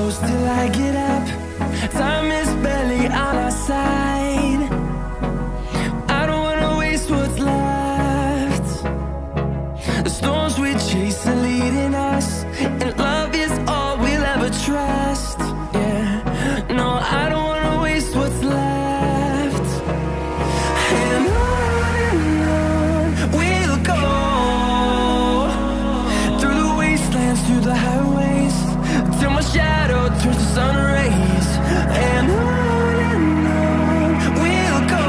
close till I get up. Time is barely on our side. I don't wanna waste what's left. The storms we chase are leading us, and love is all we'll ever trust. Yeah, no, I don't wanna waste what's left. And on we'll go, through the wastelands, through the highways, till my shadow turns to sun rays. And on we'll go,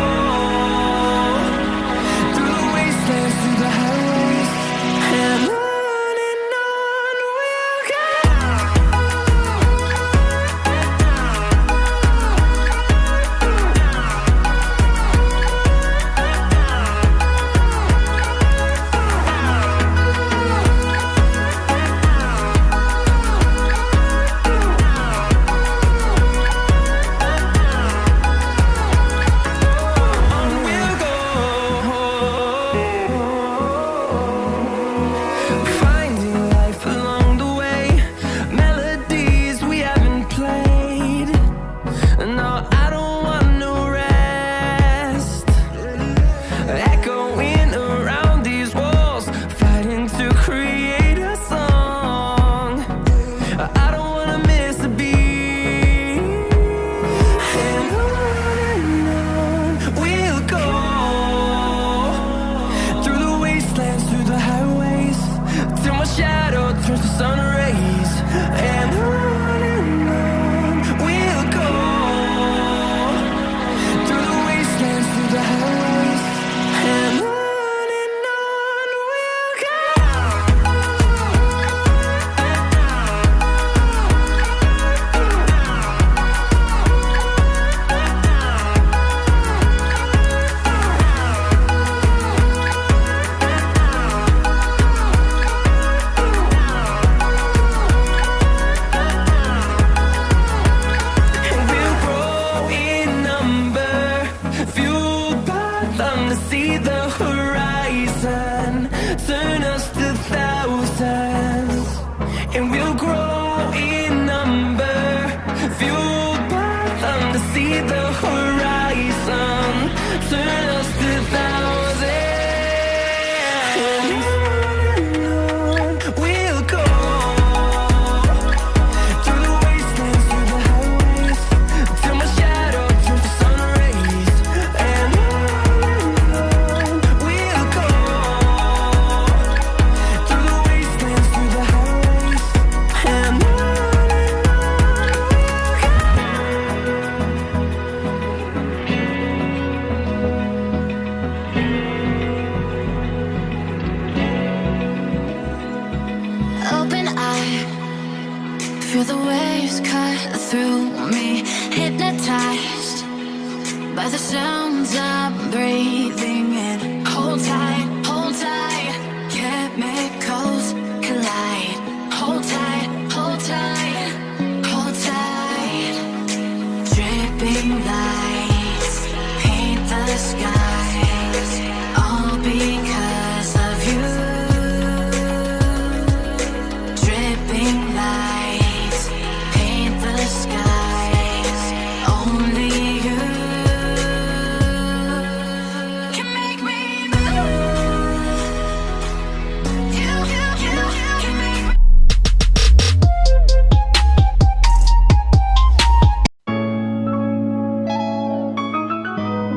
through the wastelands, through the highways, and on we'll go. Finding life along the way, melodies we haven't played. No, I don't want no rest. Echoing around these walls, fighting to create a song. I don't wanna miss a beat. And on we'll go, through the wastelands, through the highways, till my shadow turns to sun rays. And on we'll go, through the wastelands, through the highways, and on we'll go. And we'll grow in number, fueled by them to see the horizon, turn us to thousands. And we'll grow in number, fueled by them to see the horizon, turn us to thousands. And on we'll go, through the wastelands, through the highways, till my shadow turns to sun rays. And on we'll go, through the wastelands, through the highways, and on we'll go. Open eye, feel the waves cut through me, hypnotized by the sounds I'm breathing in. Hold tight, chemicals collide. Hold tight, hold tight, hold tight. Dripping lights paint the sky.